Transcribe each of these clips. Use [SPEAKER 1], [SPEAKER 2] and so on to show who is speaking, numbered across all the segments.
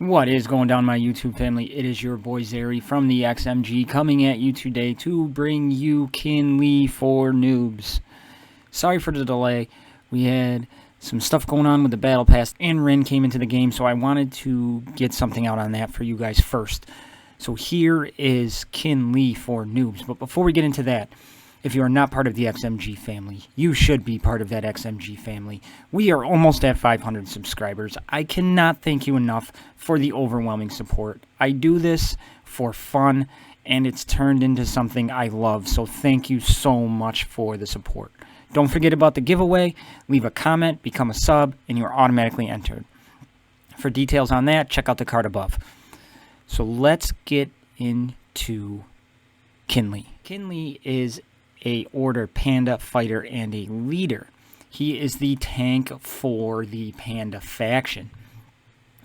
[SPEAKER 1] What is going down, my YouTube family? It is your boy Zeri from the XMG coming at you today to bring you Kin Li for noobs. Sorry for the delay. We had some stuff going on with the battle pass and Rin came into the game, so I wanted to get something out on that for you guys first. So here is Kin Li for noobs. But before we get into that, if you are not part of the XMG family, you should be part of that XMG family. We are almost at 500 subscribers. I cannot thank you enough for the overwhelming support. I do this for fun, and it's turned into something I love, so thank you so much for the support. Don't forget about the giveaway. Leave a comment, become a sub, and you're automatically entered. For details on that, check out the card above. So let's get into Kin Li. Kin Li is a order panda fighter and a leader. He is the tank for the panda faction.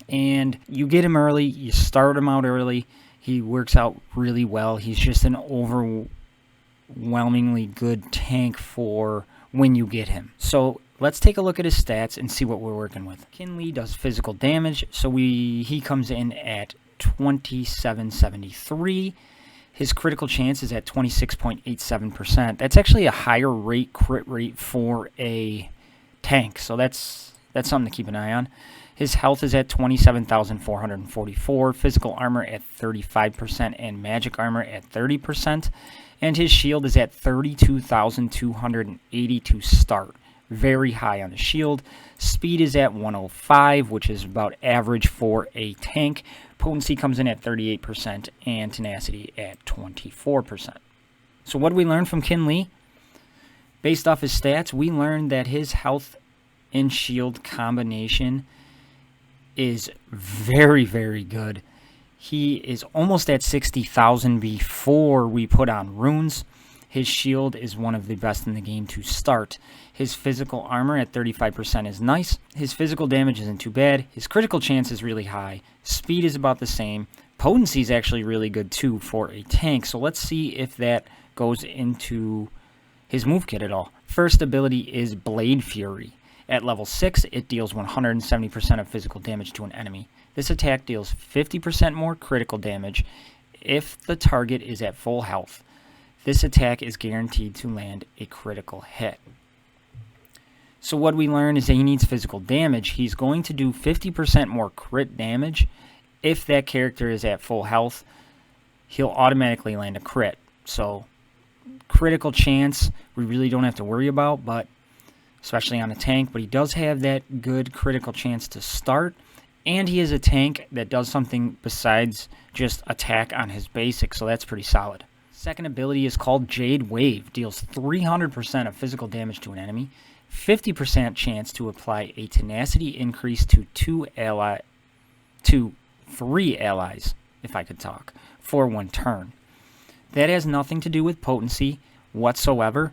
[SPEAKER 1] And you get him early, you start him out early, he works out really well. He's just an overwhelmingly good tank for when you get him. So let's take a look at his stats and see what we're working with. Kin Li does physical damage, so he comes in at 2773. His critical chance is at 26.87%. That's actually a higher crit rate for a tank, so that's something to keep an eye on. His health is at 27,444, physical armor at 35%, and magic armor at 30%. And his shield is at 32,280 to start. Very high on the shield. Speed is at 105, which is about average for a tank. Potency comes in at 38% and tenacity at 24%. So what did we learn from Kin Li? Based off his stats, we learned that his health and shield combination is very, very good. He is almost at 60,000 before we put on runes. His shield is one of the best in the game to start. His physical armor at 35% is nice. His physical damage isn't too bad. His critical chance is really high. Speed is about the same. Potency is actually really good too for a tank. So let's see if that goes into his move kit at all. First ability is Blade Fury. At level 6, it deals 170% of physical damage to an enemy. This attack deals 50% more critical damage if the target is at full health. This attack is guaranteed to land a critical hit. So what we learn is that he needs physical damage. He's going to do 50% more crit damage. If that character is at full health, he'll automatically land a crit. So critical chance we really don't have to worry about, but especially on a tank. But he does have that good critical chance to start. And he is a tank that does something besides just attack on his basic, so that's pretty solid. Second ability is called Jade Wave. Deals 300% of physical damage to an enemy, 50% chance to apply a tenacity increase to 3 allies, if I could talk, for 1 turn. That has nothing to do with potency whatsoever,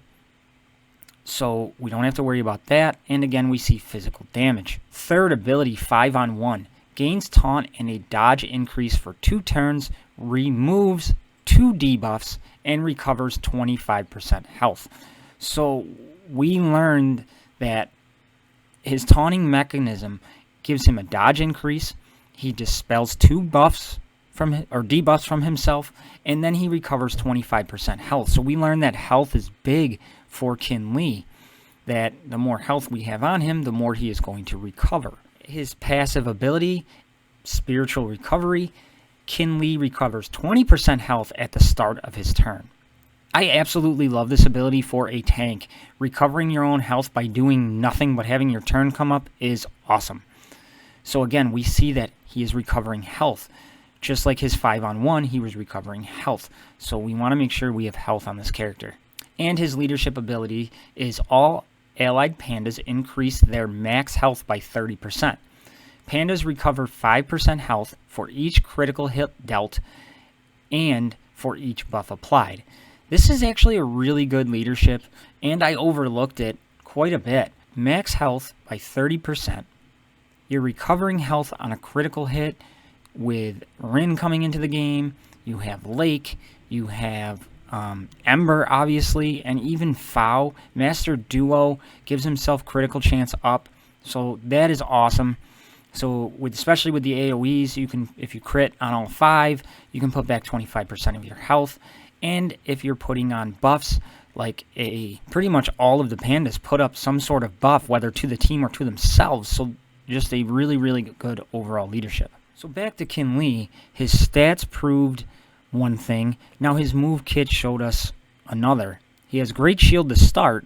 [SPEAKER 1] so we don't have to worry about that. And again, we see physical damage. Third ability, 5-on-1. Gains taunt and a dodge increase for 2 turns, removes 2 debuffs, and recovers 25% health. So we learned that his taunting mechanism gives him a dodge increase. He dispels 2 buffs debuffs from himself, and then he recovers 25% health. So we learned that health is big for Kin Li, that the more health we have on him, the more he is going to recover. His passive ability, Spiritual Recovery, Kin Li recovers 20% health at the start of his turn. I absolutely love this ability for a tank. Recovering your own health by doing nothing but having your turn come up is awesome. So again, we see that he is recovering health. Just like his 5-on-1, he was recovering health. So we want to make sure we have health on this character. And his leadership ability is all allied pandas increase their max health by 30%. Pandas recover 5% health for each critical hit dealt and for each buff applied. This is actually a really good leadership, and I overlooked it quite a bit. Max health by 30%. You're recovering health on a critical hit with Rin coming into the game. You have Lake. You have Ember, obviously, and even Fao. Master Duo gives himself critical chance up, so that is awesome. So especially with the AoEs, you can, if you crit on all 5, you can put back 25% of your health. And if you're putting on buffs, like pretty much all of the pandas put up some sort of buff, whether to the team or to themselves. So just a really, really good overall leadership. So back to Kin Li, his stats proved one thing. Now his move kit showed us another. He has great shield to start,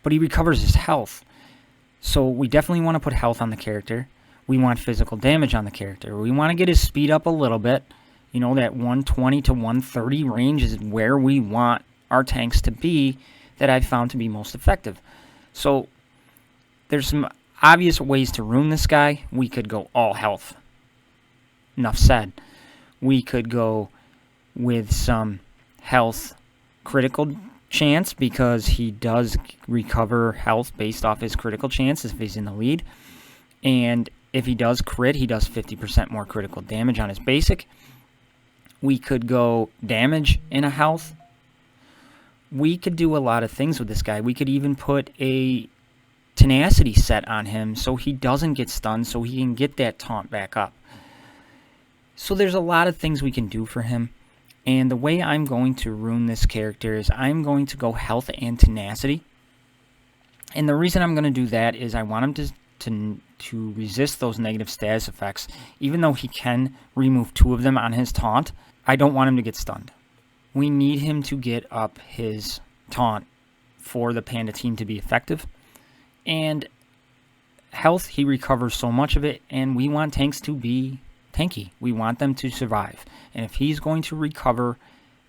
[SPEAKER 1] but he recovers his health. So we definitely want to put health on the character. We want physical damage on the character. We want to get his speed up a little bit. You know, that 120 to 130 range is where we want our tanks to be, that I've found to be most effective. So there's some obvious ways to ruin this guy. We could go all health. Enough said. We could go with some health critical chance, because he does recover health based off his critical chance if he's in the lead. And if he does crit, he does 50% more critical damage on his basic. We could go damage in a health. We could do a lot of things with this guy. We could even put a tenacity set on him so he doesn't get stunned, so he can get that taunt back up. So there's a lot of things we can do for him. And the way I'm going to ruin this character is I'm going to go health and tenacity. And the reason I'm going to do that is I want him to resist those negative status effects. Even though he can remove 2 of them on his taunt, I don't want him to get stunned. We need him to get up his taunt for the Panda team to be effective. And health, he recovers so much of it, and we want tanks to be tanky. We want them to survive. And if he's going to recover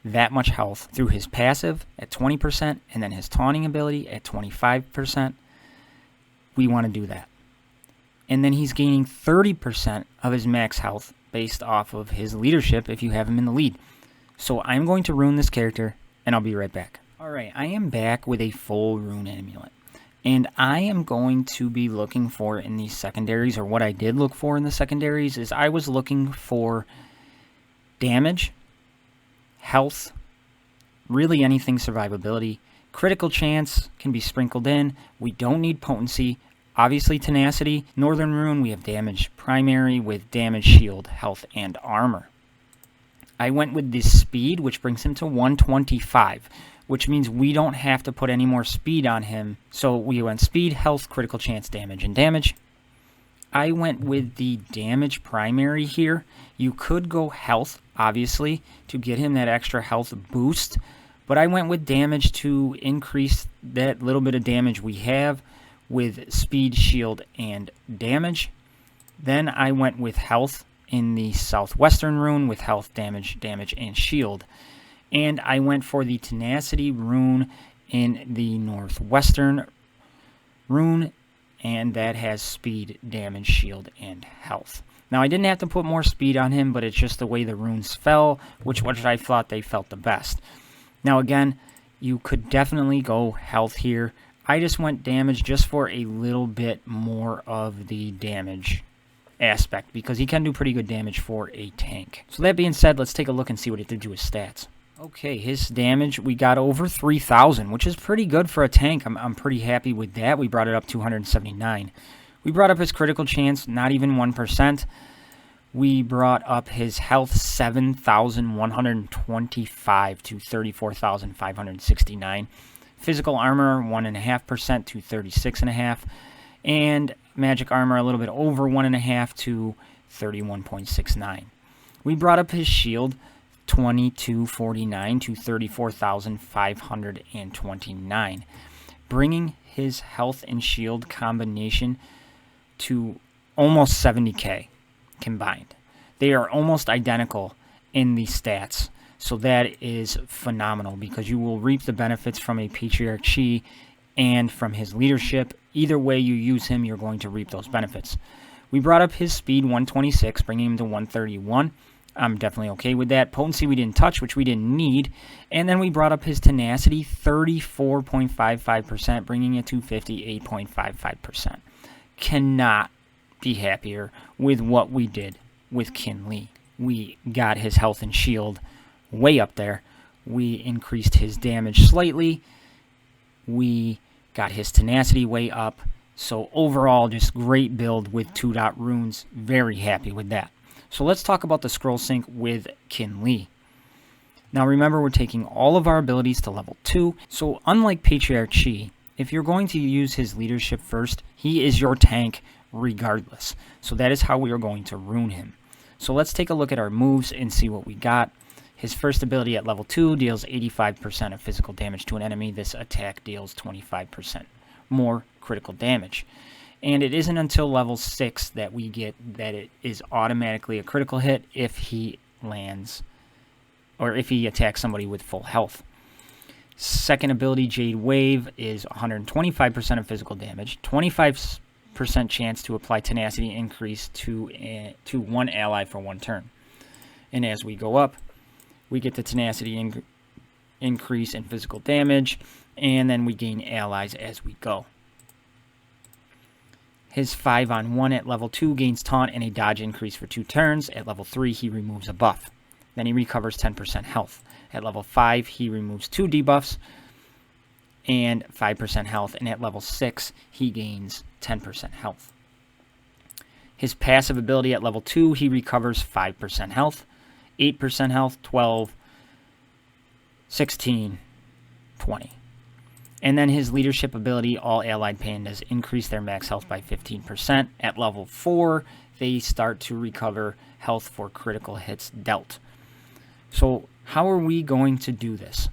[SPEAKER 1] that much health through his passive at 20% and then his taunting ability at 25%, we want to do that. And then he's gaining 30% of his max health based off of his leadership if you have him in the lead. So I'm going to ruin this character, and I'll be right back. Alright, I am back with a full rune amulet. And I am going to be looking for in these secondaries, or what I did look for in the secondaries, is I was looking for damage, health, really anything survivability. Critical chance can be sprinkled in. We don't need potency. Obviously tenacity. Northern rune, we have damage primary with damage, shield, health, and armor. I went with this speed, which brings him to 125. Which means we don't have to put any more speed on him. So we went speed, health, critical chance, damage, and damage. I went with the damage primary here. You could go health, obviously, to get him that extra health boost. But I went with damage to increase that little bit of damage we have with speed, shield, and damage. Then I went with health in the southwestern rune with health, damage, and shield. And I went for the tenacity rune in the northwestern rune, and that has speed, damage, shield, and health. Now I didn't have to put more speed on him, but it's just the way the runes fell, which I thought they felt the best. Now again, you could definitely go health here. I just went damage just for a little bit more of the damage aspect, because he can do pretty good damage for a tank. So that being said, let's take a look and see what it did to his stats. Okay, his damage, we got over 3,000, which is pretty good for a tank. I'm pretty happy with that. We brought it up to 179. We brought up his critical chance, not even 1%. We brought up his health 7,125 to 34,569. Physical armor 1.5% to 36.5. And magic armor a little bit over 1.5 to 31.69. We brought up his shield 2249 to 34,529, bringing his health and shield combination to almost 70k combined. They are almost identical in the stats, so that is phenomenal, because you will reap the benefits from a Patriarch Chi and from his leadership. Either way you use him, you're going to reap those benefits. We brought up his speed 126, bringing him to 131. I'm definitely okay with that. Potency we didn't touch, which we didn't need. And then we brought up his tenacity 34.55%, bringing it to 58.55%. Cannot be happier with what we did with Kin Li. We got his health and shield way up there. We increased his damage slightly. We got his tenacity way up. So overall, just great build with 2-dot runes. Very happy with that. So let's talk about the scroll sync with Kin Li. Now remember, we're taking all of our abilities to level 2. So unlike Patriarch Shi, if you're going to use his leadership first, he is your tank regardless. So that is how we are going to rune him. So let's take a look at our moves and see what we got. His first ability at level 2 deals 85% of physical damage to an enemy. This attack deals 25% more critical damage. And it isn't until level 6 that we get that it is automatically a critical hit if he lands, or if he attacks somebody with full health. Second ability, Jade Wave, is 125% of physical damage, 25% chance to apply tenacity increase to one ally for 1 turn. And as we go up, we get the tenacity increase in physical damage, and then we gain allies as we go. His 5-on-1 at level 2 gains taunt and a dodge increase for 2 turns. At level 3, he removes a buff. Then he recovers 10% health. At level 5, he removes 2 debuffs and 5% health. And at level 6, he gains 10% health. His passive ability at level 2, he recovers 5% health, 8% health, 12, 16, 20. And then his leadership ability, all allied pandas increase their max health by 15%. At level 4, they start to recover health for critical hits dealt. So how are we going to do this?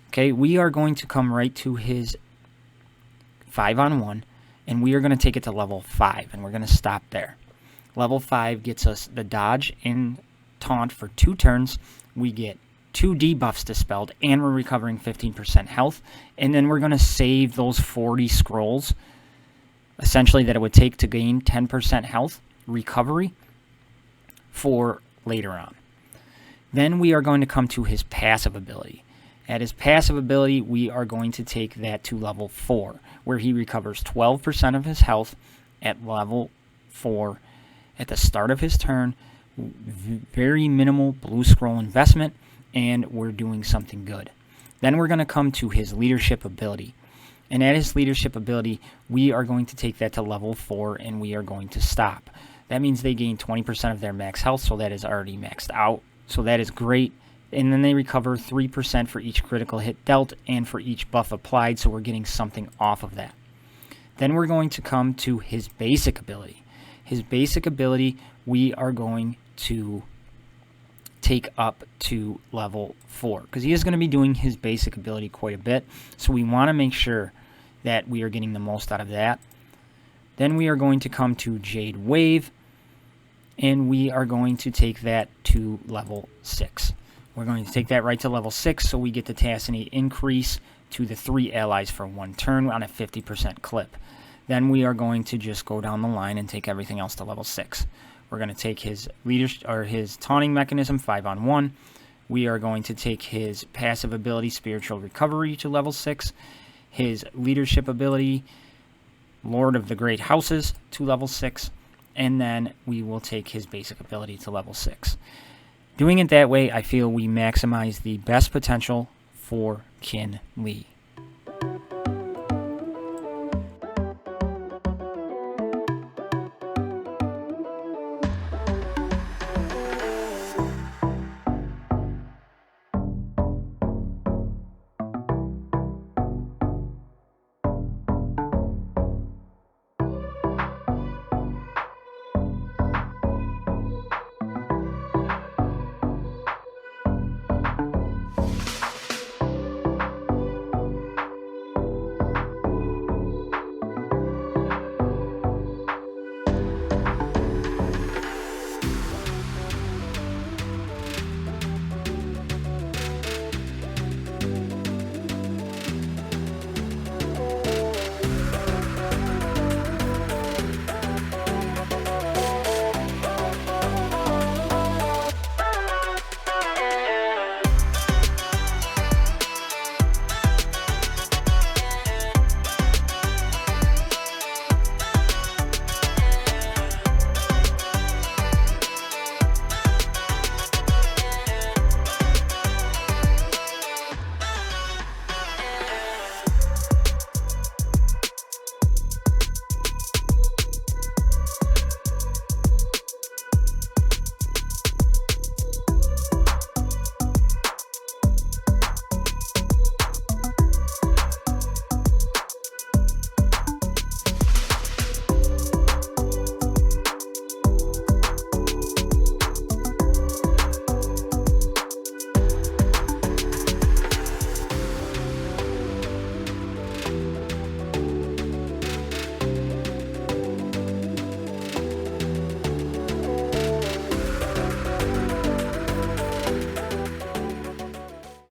[SPEAKER 1] Okay, we are going to come right to his 5-on-1, and we are going to take it to level 5, and we're going to stop there. Level 5 gets us the dodge and taunt for 2 turns. We get 2 debuffs dispelled, and we're recovering 15% health. And then we're going to save those 40 scrolls, essentially, that it would take to gain 10% health recovery for later on. Then we are going to come to his passive ability. At his passive ability, we are going to take that to level 4, where he recovers 12% of his health at level 4 at the start of his turn. Very minimal blue scroll investment, and we're doing something good. Then we're going to come to his leadership ability. And at his leadership ability, we are going to take that to level 4, and we are going to stop. That means they gain 20% of their max health, so that is already maxed out. So that is great. And then they recover 3% for each critical hit dealt and for each buff applied, so we're getting something off of that. Then we're going to come to his basic ability. His basic ability, we are going to take up to level 4, because he is going to be doing his basic ability quite a bit, so we want to make sure that we are getting the most out of that. Then we are going to come to Jade Wave, and we are going to take that to level 6. We're going to take that right to level 6, so we get the tenacity increase to the 3 allies for 1 turn on a 50% clip. Then we are going to just go down the line and take everything else to level 6. We're going to take his his taunting mechanism, 5-on-1. We are going to take his passive ability, Spiritual Recovery, to level 6. His leadership ability, Lord of the Great Houses, to level 6. And then we will take his basic ability to level 6. Doing it that way, I feel we maximize the best potential for Kin Li.